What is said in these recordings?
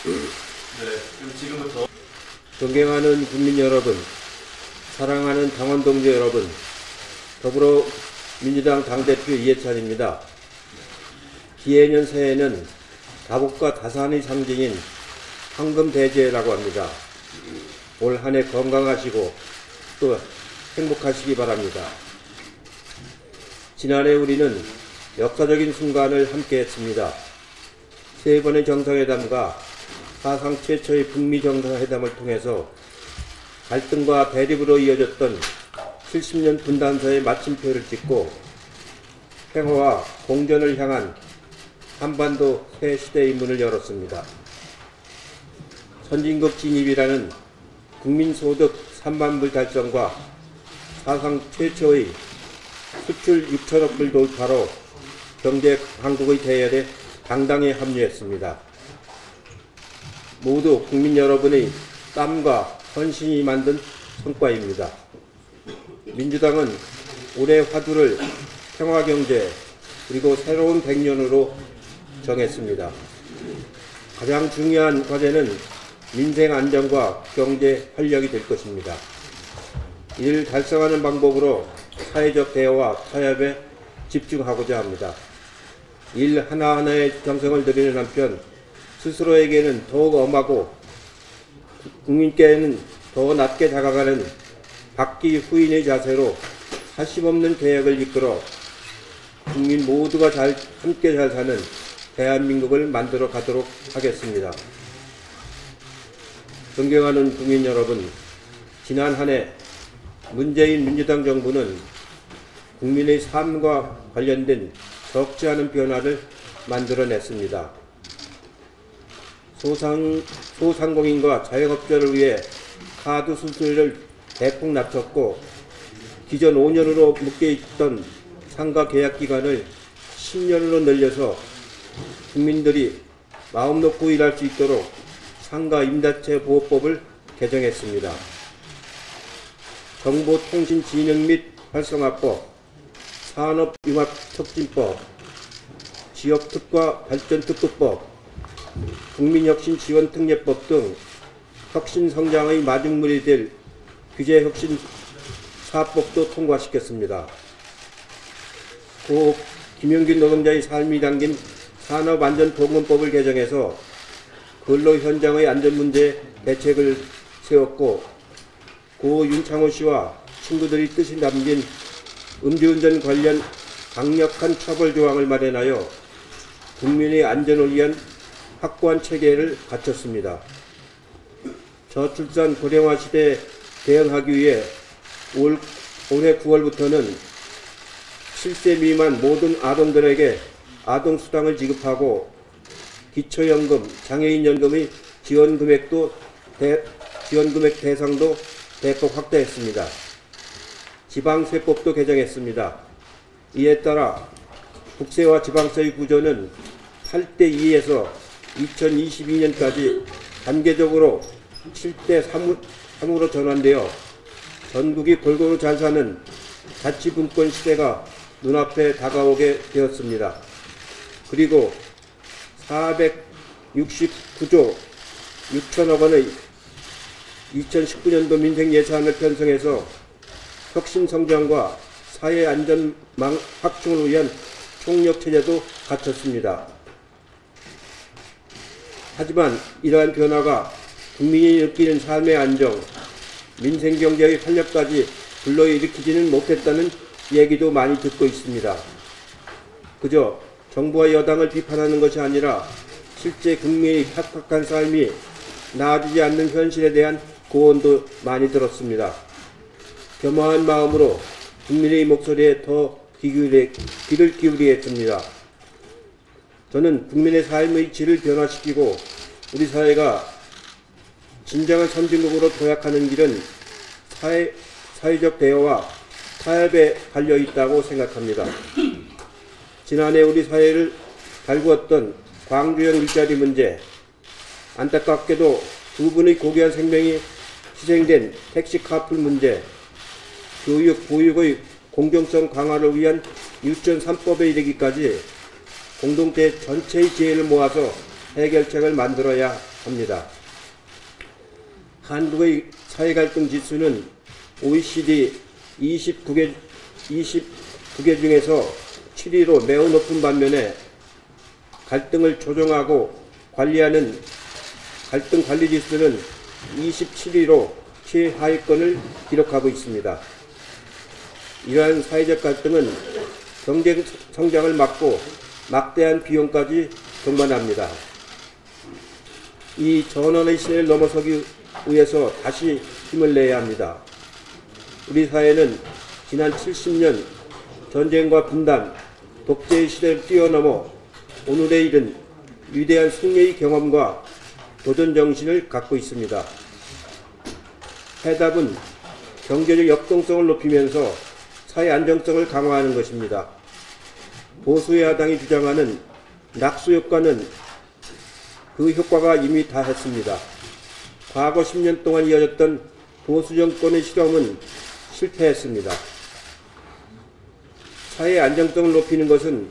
그럼 지금부터 존경하는 국민 여러분, 사랑하는 당원 동지 여러분, 더불어민주당 당대표 이해찬입니다. 기해년 새해는 다복과 다산의 상징인 황금대제라고 합니다. 올 한 해 건강하시고 또 행복하시기 바랍니다. 지난해 우리는 역사적인 순간을 함께했습니다. 세 번의 정상회담과 사상 최초의 북미 정상회담을 통해서 갈등과 대립으로 이어졌던 70년 분단서의 마침표를 찍고 평화와 공존을 향한 한반도 새 시대의 문을 열었습니다. 선진국 진입이라는 국민소득 3만 불 달성과 사상 최초의 수출 6천억 불 돌파로 경제 강국의 대열에 당당히 합류했습니다. 모두 국민 여러분의 땀과 헌신이 만든 성과입니다. 민주당은 올해 화두를 평화경제 그리고 새로운 100년으로 정했습니다. 가장 중요한 과제는 민생 안정과 경제 활력이 될 것입니다. 이를 달성하는 방법으로 사회적 대화와 타협에 집중하고자 합니다. 일 하나하나에 정성을 들이는 한편 스스로에게는 더욱 엄하고 국민께는 더 낮게 다가가는 박기 후인의 자세로 사심없는 개혁을 이끌어 국민 모두가 함께 잘 사는 대한민국을 만들어 가도록 하겠습니다. 존경하는 국민 여러분, 지난 한 해 문재인 민주당 정부는 국민의 삶과 관련된 적지 않은 변화를 만들어냈습니다. 소상공인과 자영업자를 위해 카드 수수료를 대폭 낮췄고 기존 5년으로 묶여있던 상가 계약 기간을 10년으로 늘려서 국민들이 마음 놓고 일할 수 있도록 상가 임대차 보호법을 개정했습니다. 정보통신진흥 및 활성화법, 산업융합촉진법, 지역특화 발전특구법, 국민혁신지원특례법 등 혁신성장의 마중물이 될 규제혁신사법도 통과시켰습니다. 고 김용균 노동자의 삶이 담긴 산업안전보건법을 개정해서 근로현장의 안전문제 대책을 세웠고 고 윤창호 씨와 친구들의 뜻이 담긴 음주운전 관련 강력한 처벌 조항을 마련하여 국민의 안전을 위한 확고한 체계를 갖췄습니다. 저출산 고령화 시대에 대응하기 위해 올해 9월부터는 7세 미만 모든 아동들에게 아동수당을 지급하고 기초연금, 장애인연금의 지원금액 대상도 대폭 확대했습니다. 지방세법도 개정했습니다. 이에 따라 국세와 지방세의 구조는 8대2에서 2022년까지 단계적으로 7대3으로 전환되어 전국이 골고루 잘 사는 자치분권 시대가 눈앞에 다가오게 되었습니다. 그리고 469조 6천억 원의 2019년도 민생 예산을 편성해서 혁신성장과 사회안전 확충을 위한 총력체제도 갖췄습니다. 하지만 이러한 변화가 국민이 느끼는 삶의 안정, 민생경제의 활력까지 불러일으키지는 못했다는 얘기도 많이 듣고 있습니다. 그저 정부와 여당을 비판하는 것이 아니라 실제 국민의 팍팍한 삶이 나아지지 않는 현실에 대한 고언도 많이 들었습니다. 겸허한 마음으로 국민의 목소리에 더 귀를 기울이겠습니다. 저는 국민의 삶의 질을 변화시키고 우리 사회가 진정한 선진국으로 도약하는 길은 사회적 대화와 타협에 달려있다고 생각합니다. 지난해 우리 사회를 달구었던 광주형 일자리 문제, 안타깝게도 두 분의 고귀한 생명이 희생된 택시 카풀 문제, 교육, 보육의 공정성 강화를 위한 유치원 3법에 이르기까지 공동체 전체의 지혜를 모아서 해결책을 만들어야 합니다. 한국의 사회갈등 지수는 OECD 29개 중에서 7위로 매우 높은 반면에 갈등을 조정하고 관리하는 갈등 관리 지수는 27위로 최하위권을 기록하고 있습니다. 이러한 사회적 갈등은 경제 성장을 막고 막대한 비용까지 동반합니다. 이 전원의 시대를 넘어서기 위해서 다시 힘을 내야 합니다. 우리 사회는 지난 70년 전쟁과 분단, 독재의 시대를 뛰어넘어 오늘에 이른 위대한 승리의 경험과 도전 정신을 갖고 있습니다. 해답은 경제적 역동성을 높이면서 사회 안정성을 강화하는 것입니다. 보수의 야당이 주장하는 낙수 효과는 그 효과가 이미 다했습니다. 과거 10년 동안 이어졌던 보수 정권의 실험은 실패했습니다. 사회 안정성을 높이는 것은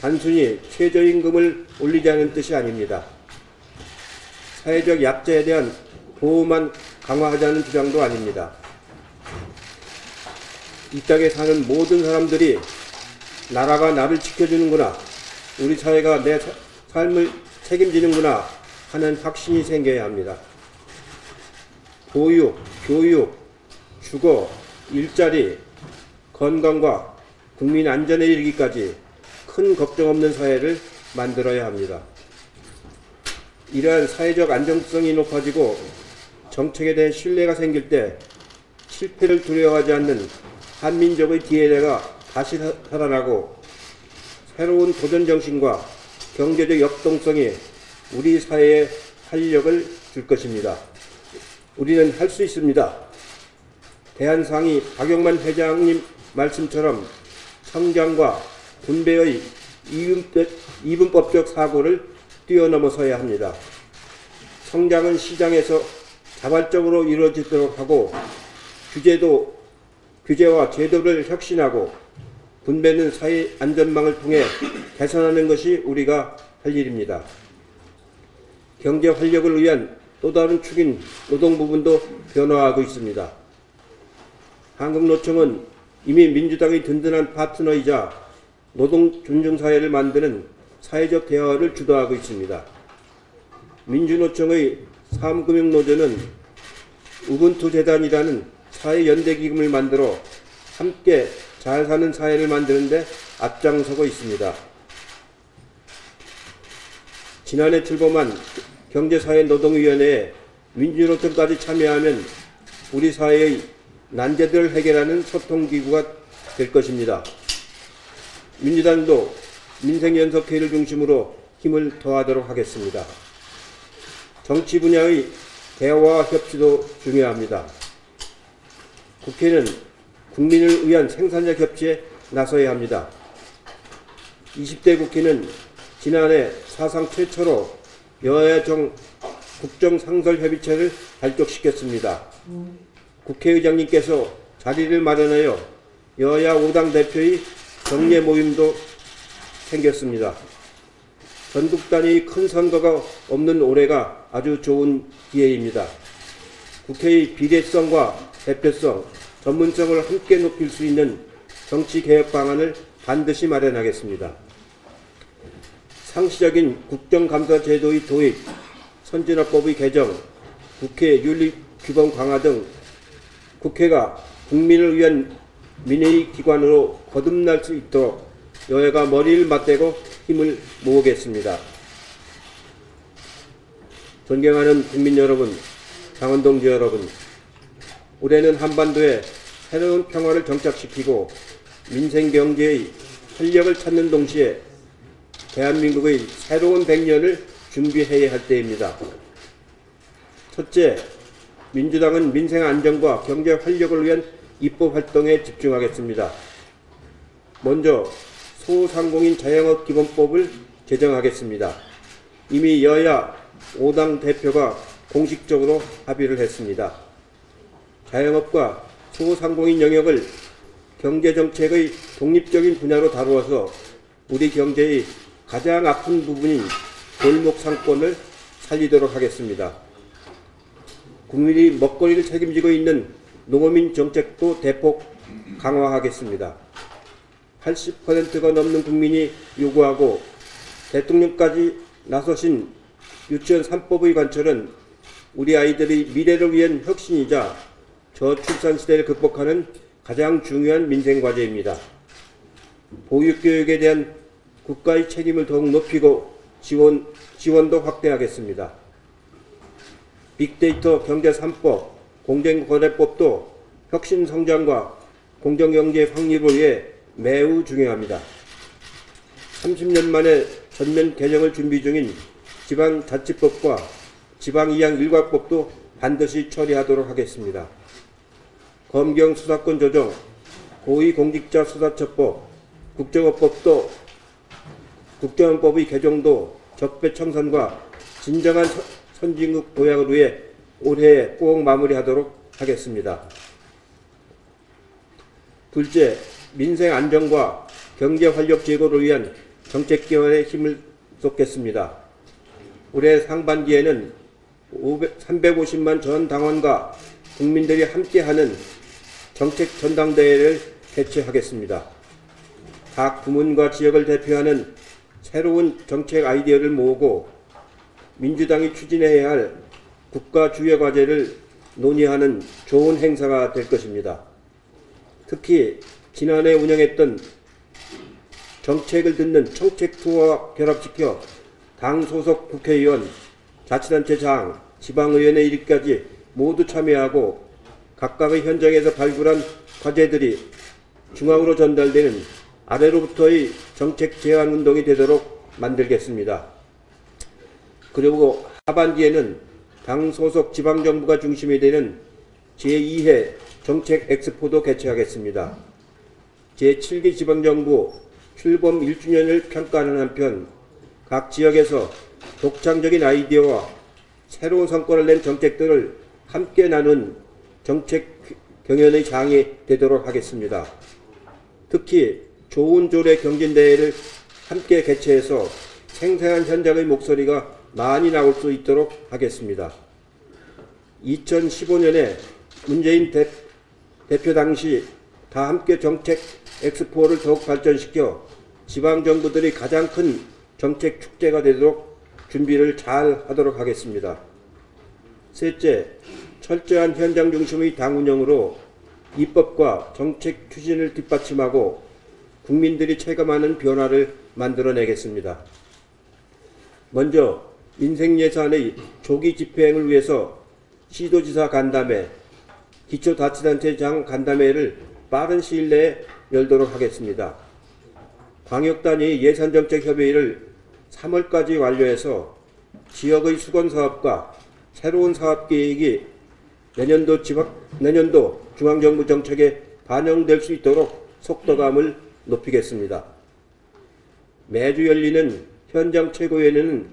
단순히 최저임금을 올리자는 뜻이 아닙니다. 사회적 약자에 대한 보호만 강화하자는 주장도 아닙니다. 이 땅에 사는 모든 사람들이 나라가 나를 지켜주는구나, 우리 사회가 내 삶을 책임지는구나 하는 확신이 생겨야 합니다. 보육, 교육, 주거, 일자리, 건강과 국민 안전에 이르기까지 큰 걱정 없는 사회를 만들어야 합니다. 이러한 사회적 안정성이 높아지고 정책에 대한 신뢰가 생길 때 실패를 두려워하지 않는 한민족의 DNA가 다시 살아나고 새로운 도전 정신과 경제적 역동성이 우리 사회에 활력을 줄 것입니다. 우리는 할 수 있습니다. 대한상의 박용만 회장님 말씀처럼 성장과 분배의 이분법적 사고를 뛰어넘어서야 합니다. 성장은 시장에서 자발적으로 이루어지도록 하고 규제와 제도를 혁신하고 분배는 사회 안전망을 통해 개선하는 것이 우리가 할 일입니다. 경제 활력을 위한 또 다른 축인 노동 부분도 변화하고 있습니다. 한국노총은 이미 민주당의 든든한 파트너이자 노동 존중 사회를 만드는 사회적 대화를 주도하고 있습니다. 민주노총의 사업금융노조는 우분투 재단이라는 사회연대기금을 만들어 함께 잘 사는 사회를 만드는 데 앞장서고 있습니다. 지난해 출범한 경제사회노동위원회에 민주노총까지 참여하면 우리 사회의 난제들을 해결하는 소통기구가 될 것입니다. 민주당도 민생연석회의를 중심으로 힘을 더하도록 하겠습니다. 정치 분야의 대화와 협치도 중요합니다. 국회는 국민을 위한 생산력 협치에 나서야 합니다. 20대 국회는 지난해 사상 최초로 여야 국정상설협의체를 발족시켰습니다. 국회의장님께서 자리를 마련하여 여야 5당 대표의 정례 모임도 생겼습니다. 전국 단위의 큰 선거가 없는 올해가 아주 좋은 기회입니다. 국회의 비례성과 대표성, 전문성을 함께 높일 수 있는 정치개혁 방안을 반드시 마련하겠습니다. 상시적인 국정감사 제도의 도입, 선진화법의 개정, 국회 윤리규범 강화 등 국회가 국민을 위한 민의 기관으로 거듭날 수 있도록 여야가 머리를 맞대고 힘을 모으겠습니다. 존경하는 국민 여러분, 당원동지 여러분, 올해는 한반도에 새로운 평화를 정착시키고 민생경제의 활력을 찾는 동시에 대한민국의 새로운 100년을 준비해야 할 때입니다. 첫째, 민주당은 민생 안정과 경제 활력을 위한 입법 활동에 집중하겠습니다. 먼저 소상공인 자영업 기본법을 제정하겠습니다. 이미 여야 5당 대표가 공식적으로 합의를 했습니다. 자영업과 소상공인 영역을 경제정책의 독립적인 분야로 다루어서 우리 경제의 가장 아픈 부분인 골목 상권을 살리도록 하겠습니다. 국민이 먹거리를 책임지고 있는 농어민 정책도 대폭 강화하겠습니다. 80%가 넘는 국민이 요구하고 대통령까지 나서신 유치원 3법의 관철은 우리 아이들의 미래를 위한 혁신이자 저출산 시대를 극복하는 가장 중요한 민생과제입니다. 보육교육에 대한 국가의 책임을 더욱 높이고 지원도 확대하겠습니다. 빅데이터 경제 3법, 공정거래법도 혁신 성장과 공정경제 확립을 위해 매우 중요합니다. 30년 만에 전면 개정을 준비 중인 지방자치법과 지방이양일과법도 반드시 처리하도록 하겠습니다. 검경 수사권 조정, 고위공직자수사처법, 국정원법의 개정도 적폐청산과 진정한 선진국 도약을 위해 올해 꼭 마무리하도록 하겠습니다. 둘째, 민생 안정과 경제 활력 제고를 위한 정책 개헌에 힘을 쏟겠습니다. 올해 상반기에는 350만 전 당원과 국민들이 함께하는 정책 전당대회를 개최하겠습니다. 각 부문과 지역을 대표하는 새로운 정책 아이디어를 모으고 민주당이 추진해야 할 국가 주요 과제를 논의하는 좋은 행사가 될 것입니다. 특히 지난해 운영했던 정책을 듣는 청책 투어와 결합시켜 당 소속 국회의원, 자치단체장, 지방의원에 이르기까지 모두 참여하고 각각의 현장에서 발굴한 과제들이 중앙으로 전달되는 아래로부터의 정책 제안 운동이 되도록 만들겠습니다. 그리고 하반기에는 당 소속 지방정부가 중심이 되는 제2회 정책 엑스포도 개최하겠습니다. 제7기 지방정부 출범 1주년을 평가하는 한편 각 지역에서 독창적인 아이디어와 새로운 성과를 낸 정책들을 함께 나눈 정책 경연의 장이 되도록 하겠습니다. 특히 좋은 조례 경진대회를 함께 개최해서 생생한 현장의 목소리가 많이 나올 수 있도록 하겠습니다. 2015년에 문재인 대표 당시 다 함께 정책 엑스포를 더욱 발전시켜 지방정부들이 가장 큰 정책 축제가 되도록 준비를 잘 하도록 하겠습니다. 셋째, 철저한 현장 중심의 당 운영으로 입법과 정책 추진을 뒷받침하고 국민들이 체감하는 변화를 만들어내겠습니다. 먼저 민생예산의 조기 집행을 위해서 시도지사 간담회, 기초자치단체장 간담회를 빠른 시일 내에 열도록 하겠습니다. 광역단위 예산정책협의회를 3월까지 완료해서 지역의 수건사업과 새로운 사업계획이 내년도 중앙정부 정책에 반영될 수 있도록 속도감을 높이겠습니다. 매주 열리는 현장 최고위원회는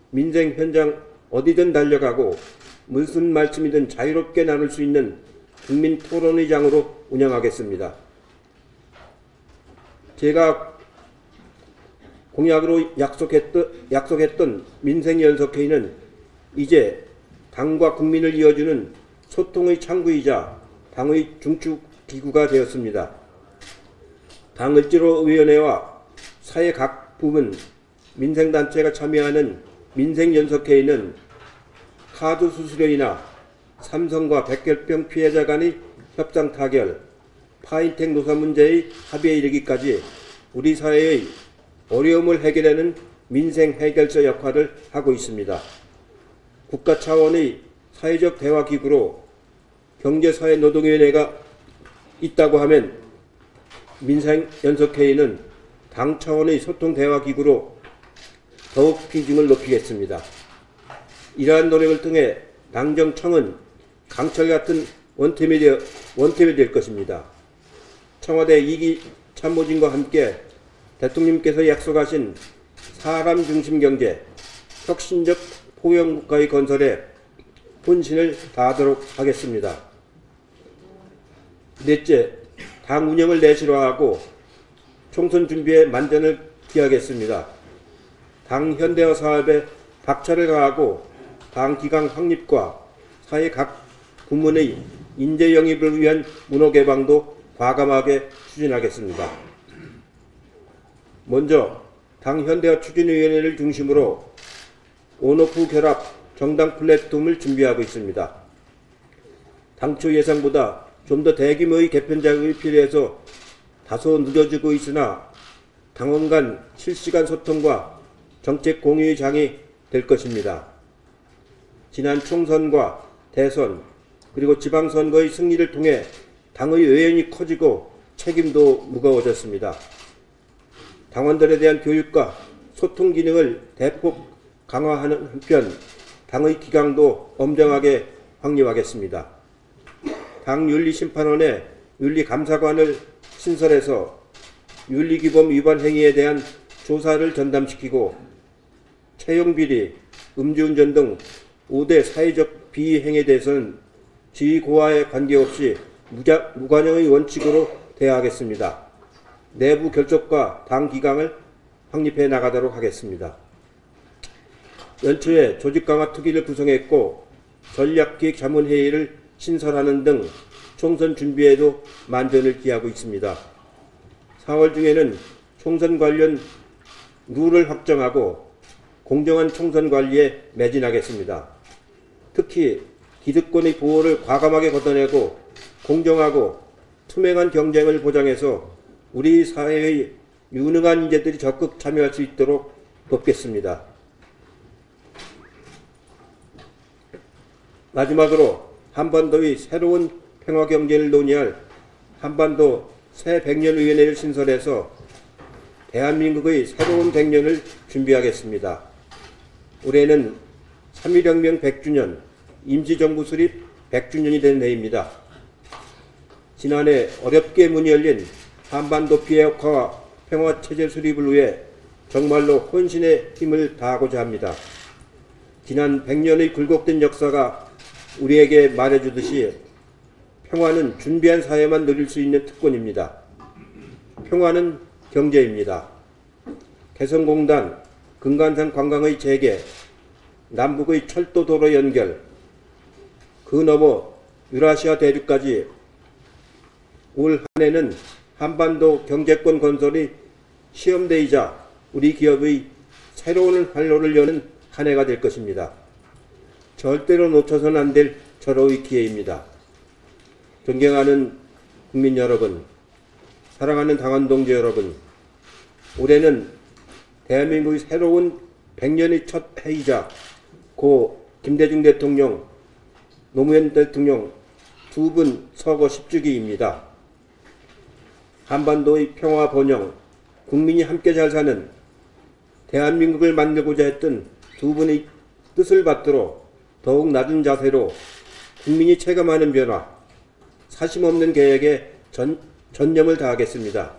민생 현장 어디든 달려가고 무슨 말씀이든 자유롭게 나눌 수 있는 국민 토론의 장으로 운영하겠습니다. 제가 공약으로 약속했던 민생연석회의는 이제 당과 국민을 이어주는 소통의 창구이자 당의 중추기구가 되었습니다. 당을지로위원회와 사회 각 부문, 민생단체가 참여하는 민생연석회의는 카드 수수료이나 삼성과 백혈병 피해자 간의 협상 타결, 파인텍 노사 문제의 합의에 이르기까지 우리 사회의 어려움을 해결하는 민생 해결사 역할을 하고 있습니다. 국가 차원의 사회적 대화기구로 경제사회노동위원회가 있다고 하면 민생연석회의는 당 차원의 소통대화기구로 더욱 비중을 높이겠습니다. 이러한 노력을 통해 당정청은 강철 같은 원팀이 될 것입니다. 청와대 2기 참모진과 함께 대통령께서 약속하신 사람 중심 경제, 혁신적 포용국가의 건설에 혼신을 다하도록 하겠습니다. 넷째, 당 운영을 내실화하고 총선 준비에 만전을 기하겠습니다. 당 현대화 사업에 박차를 가하고 당 기강 확립과 사회 각 부문의 인재 영입을 위한 문호 개방도 과감하게 추진하겠습니다. 먼저 당 현대화 추진위원회를 중심으로 온오프 결합 정당 플랫폼을 준비하고 있습니다. 당초 예상보다 좀 더 대규모의 개편 작업이 필요해서 다소 늦어지고 있으나 당원 간 실시간 소통과 정책 공유의 장이 될 것입니다. 지난 총선과 대선 그리고 지방선거의 승리를 통해 당의 외연이 커지고 책임도 무거워졌습니다. 당원들에 대한 교육과 소통 기능을 대폭 강화하는 한편 당의 기강도 엄정하게 확립하겠습니다. 당 윤리심판원의 윤리감사관을 신설해서 윤리규범 위반 행위에 대한 조사를 전담시키고 채용비리, 음주운전 등 5대 사회적 비행에 대해서는 지위 고하에 관계없이 무관용의 원칙으로 대하겠습니다. 내부 결속과 당 기강을 확립해 나가도록 하겠습니다. 연초에 조직강화 특위를 구성했고 전략기획자문회의를 신설하는 등 총선 준비에도 만전을 기하고 있습니다. 4월 중에는 총선 관련 룰을 확정하고 공정한 총선 관리에 매진하겠습니다. 특히 기득권의 보호를 과감하게 걷어내고 공정하고 투명한 경쟁을 보장해서 우리 사회의 유능한 인재들이 적극 참여할 수 있도록 돕겠습니다. 마지막으로 한반도의 새로운 평화경제를 논의할 한반도 새 100년위원회를 신설해서 대한민국의 새로운 100년을 준비하겠습니다. 올해는 3.1혁명 100주년, 임시정부 수립 100주년이 된 해입니다. 지난해 어렵게 문이 열린 한반도 비핵화와 평화체제 수립을 위해 정말로 혼신의 힘을 다하고자 합니다. 지난 100년의 굴곡된 역사가 우리에게 말해주듯이 평화는 준비한 사회만 누릴 수 있는 특권입니다. 평화는 경제입니다. 개성공단, 금관산 관광의 재개, 남북의 철도 도로 연결, 그 너머 유라시아 대륙까지 올 한 해는 한반도 경제권 건설이 시험대이자 우리 기업의 새로운 활로를 여는 한 해가 될 것입니다. 절대로 놓쳐서는 안 될 절호의 기회입니다. 존경하는 국민 여러분, 사랑하는 당원 동지 여러분, 올해는 대한민국의 새로운 100년의 첫 해이자 고 김대중 대통령, 노무현 대통령 두 분 서거 10주기입니다. 한반도의 평화 번영, 국민이 함께 잘 사는 대한민국을 만들고자 했던 두 분의 뜻을 받들어 더욱 낮은 자세로 국민이 체감하는 변화, 사심없는 계획에 전념을 다하겠습니다.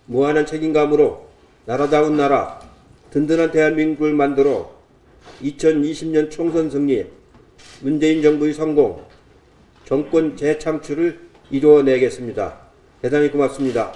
무한한 책임감으로 나라다운 나라, 든든한 대한민국을 만들어 2020년 총선 승리, 문재인 정부의 성공, 정권 재창출을 이루어내겠습니다. 대단히 고맙습니다.